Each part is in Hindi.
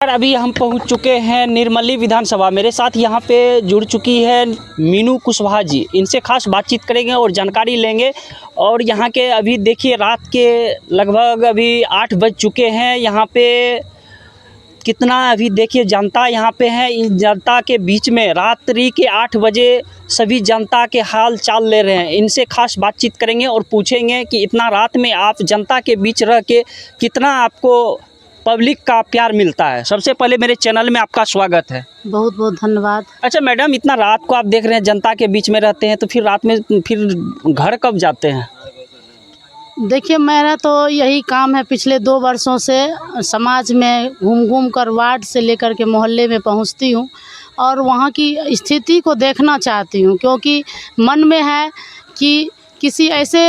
अभी हम पहुंच चुके हैं निर्मली विधानसभा। मेरे साथ यहां पे जुड़ चुकी है मीनू कुशवाहा जी। इनसे खास बातचीत करेंगे और जानकारी लेंगे। और यहां के अभी देखिए रात के लगभग अभी 8 बज चुके हैं। यहां पे कितना अभी देखिए जनता यहां पे है। इन जनता के बीच में रात्रि के 8 बजे सभी जनता के हाल चाल ले रहे हैं। इनसे खास बातचीत करेंगे और पूछेंगे कि इतना रात में आप जनता के बीच रह के कितना आपको पब्लिक का प्यार मिलता है। सबसे पहले मेरे चैनल में आपका स्वागत है। बहुत बहुत धन्यवाद। अच्छा मैडम, इतना रात को आप देख रहे हैं जनता के बीच में रहते हैं, तो फिर रात में फिर घर कब जाते हैं? देखिए, मेरा तो यही काम है। पिछले 2 वर्षों से समाज में घूम घूम कर वार्ड से लेकर के मोहल्ले में पहुंचती हूं और वहां की स्थिति को देखना चाहती हूं, क्योंकि मन में है कि किसी ऐसे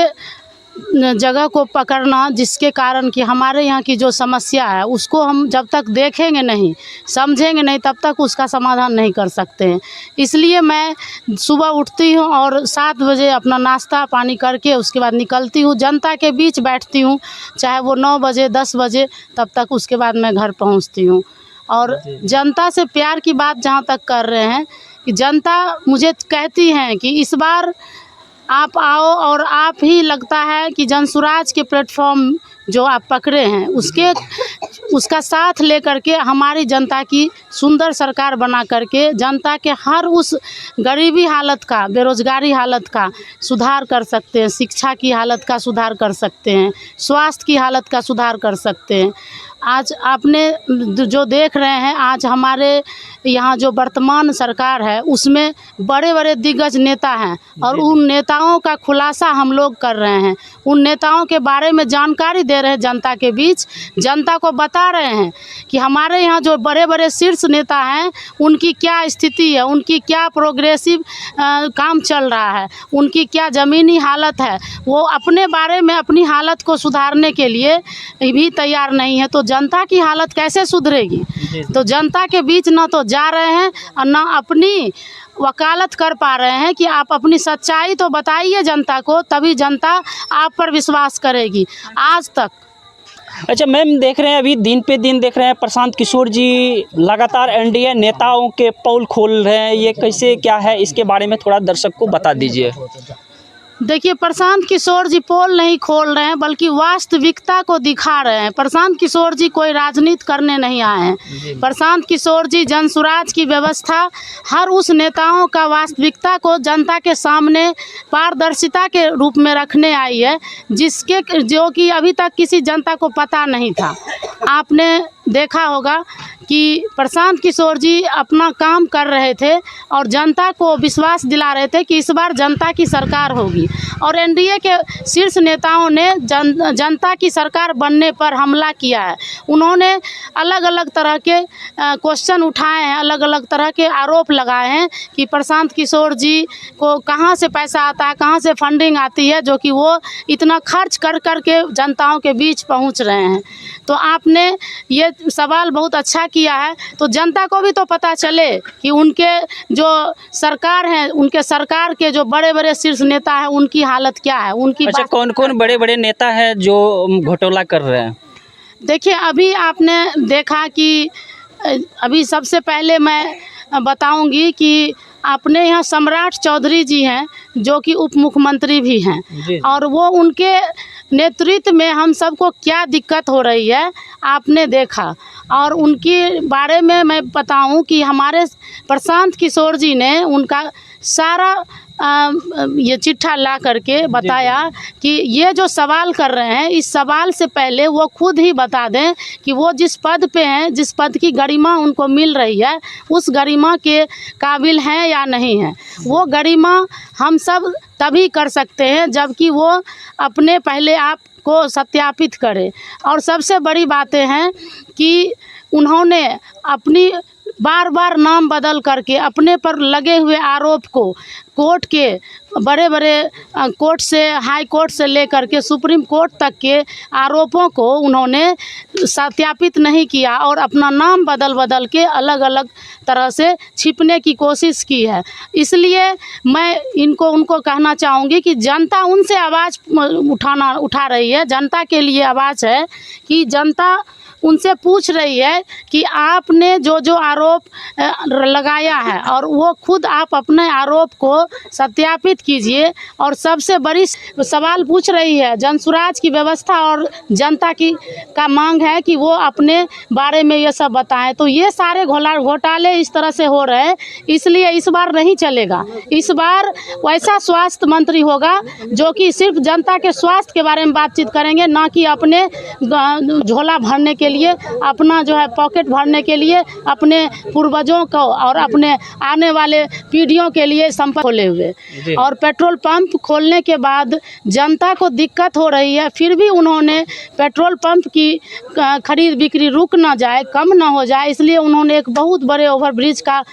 जगह को पकड़ना जिसके कारण कि हमारे यहाँ की जो समस्या है उसको हम जब तक देखेंगे नहीं, समझेंगे नहीं, तब तक उसका समाधान नहीं कर सकते हैं। इसलिए मैं सुबह उठती हूँ और 7 बजे अपना नाश्ता पानी करके उसके बाद निकलती हूँ, जनता के बीच बैठती हूँ, चाहे वो 9 बजे 10 बजे, तब तक उसके बाद मैं घर पहुँचती हूँ। और जनता से प्यार की बात जहाँ तक कर रहे हैं कि जनता मुझे कहती है कि इस बार आप आओ और आप ही लगता है कि जनसुराज के प्लेटफॉर्म जो आप पकड़े हैं उसका साथ लेकर के हमारी जनता की सुंदर सरकार बना करके जनता के हर उस गरीबी हालत का, बेरोजगारी हालत का सुधार कर सकते हैं, शिक्षा की हालत का सुधार कर सकते हैं, स्वास्थ्य की हालत का सुधार कर सकते हैं। आज आपने जो देख रहे हैं, आज हमारे यहाँ जो वर्तमान सरकार है उसमें बड़े बड़े दिग्गज नेता हैं और उन नेताओं का खुलासा हम लोग कर रहे हैं। उन नेताओं के बारे में जानकारी दे रहे हैं जनता के बीच, जनता को बता रहे हैं कि हमारे यहाँ जो बड़े बड़े शीर्ष नेता हैं उनकी क्या स्थिति है, उनकी क्या प्रोग्रेसिव काम चल रहा है, उनकी क्या ज़मीनी हालत है। वो अपने बारे में अपनी हालत को सुधारने के लिए भी तैयार नहीं है, तो जनता की हालत कैसे सुधरेगी? तो जनता के बीच ना तो जा रहे हैं और ना अपनी वकालत कर पा रहे हैं कि आप अपनी सच्चाई तो बताइए जनता को, तभी जनता आप पर विश्वास करेगी। आज तक अच्छा मैम, देख रहे हैं अभी दिन पे दिन देख रहे हैं प्रशांत किशोर जी लगातार एनडीए नेताओं के पोल खोल रहे हैं। ये कैसे क्या है, इसके बारे में थोड़ा दर्शक को बता दीजिए। देखिए, प्रशांत किशोर जी पोल नहीं खोल रहे हैं बल्कि वास्तविकता को दिखा रहे हैं। प्रशांत किशोर जी कोई राजनीति करने नहीं आए हैं। प्रशांत किशोर जी जनसुराज की व्यवस्था, हर उस नेताओं का वास्तविकता को जनता के सामने पारदर्शिता के रूप में रखने आई है, जो कि अभी तक किसी जनता को पता नहीं था। आपने देखा होगा कि प्रशांत किशोर जी अपना काम कर रहे थे और जनता को विश्वास दिला रहे थे कि इस बार जनता की सरकार होगी, और एनडीए के शीर्ष नेताओं ने जनता की सरकार बनने पर हमला किया है। उन्होंने अलग अलग तरह के क्वेश्चन उठाए हैं, अलग अलग तरह के आरोप लगाए हैं कि प्रशांत किशोर जी को कहां से पैसा आता है, कहां से फंडिंग आती है, जो कि वो इतना खर्च कर कर के जनताओं के बीच पहुंच रहे हैं। तो आपने ये सवाल बहुत अच्छा किया है, तो जनता को भी तो पता चले कि उनके जो सरकार है, उनके सरकार के जो बड़े बड़े शीर्ष नेता हैं उनकी हालत क्या है, उनकी। अच्छा, कौन कौन बड़े बड़े नेता हैं जो घोटाला कर रहे हैं? देखिए, अभी आपने देखा कि अभी सबसे पहले मैं बताऊंगी कि अपने यहाँ सम्राट चौधरी जी हैं जो कि उप मुख्यमंत्री भी हैं, और वो उनके नेतृत्व में हम सबको क्या दिक्कत हो रही है आपने देखा। और उनके बारे में मैं बताऊं कि हमारे प्रशांत किशोर जी ने उनका सारा ये चिट्ठा ला करके बताया कि ये जो सवाल कर रहे हैं, इस सवाल से पहले वो खुद ही बता दें कि वो जिस पद पे हैं, जिस पद की गरिमा उनको मिल रही है, उस गरिमा के काबिल हैं या नहीं हैं। वो गरिमा हम सब तभी कर सकते हैं जबकि वो अपने पहले आप को सत्यापित करें। और सबसे बड़ी बातें हैं कि उन्होंने अपनी बार बार नाम बदल करके अपने पर लगे हुए आरोप को कोर्ट के बड़े बड़े कोर्ट से, हाई कोर्ट से लेकर के सुप्रीम कोर्ट तक के आरोपों को उन्होंने सत्यापित नहीं किया और अपना नाम बदल बदल के अलग अलग तरह से छिपने की कोशिश की है। इसलिए मैं उनको कहना चाहूँगी कि जनता उनसे आवाज़ उठा रही है, जनता के लिए आवाज़ है कि जनता उनसे पूछ रही है कि आपने जो जो आरोप लगाया है और वो खुद आप अपने आरोप को सत्यापित कीजिए। और सबसे बड़ी सवाल पूछ रही है, जनसुराज की व्यवस्था और जनता की का मांग है कि वो अपने बारे में ये सब बताएं। तो ये सारे घोटाले इस तरह से हो रहे हैं, इसलिए इस बार नहीं चलेगा। इस बार वैसा स्वास्थ्य मंत्री होगा जो कि सिर्फ जनता के स्वास्थ्य के बारे में बातचीत करेंगे, ना कि अपने झोला भरने के लिए, अपना जो है पॉकेट भरने के लिए, अपने पूर्वजों को और अपने आने वाले पीढ़ियों के लिए संपत्ति खोले हुए। और पेट्रोल पंप खोलने के बाद जनता को दिक्कत हो रही है, फिर भी उन्होंने पेट्रोल पंप की खरीद बिक्री रुक ना जाए, कम ना हो जाए, इसलिए उन्होंने एक बहुत बड़े ओवरब्रिज का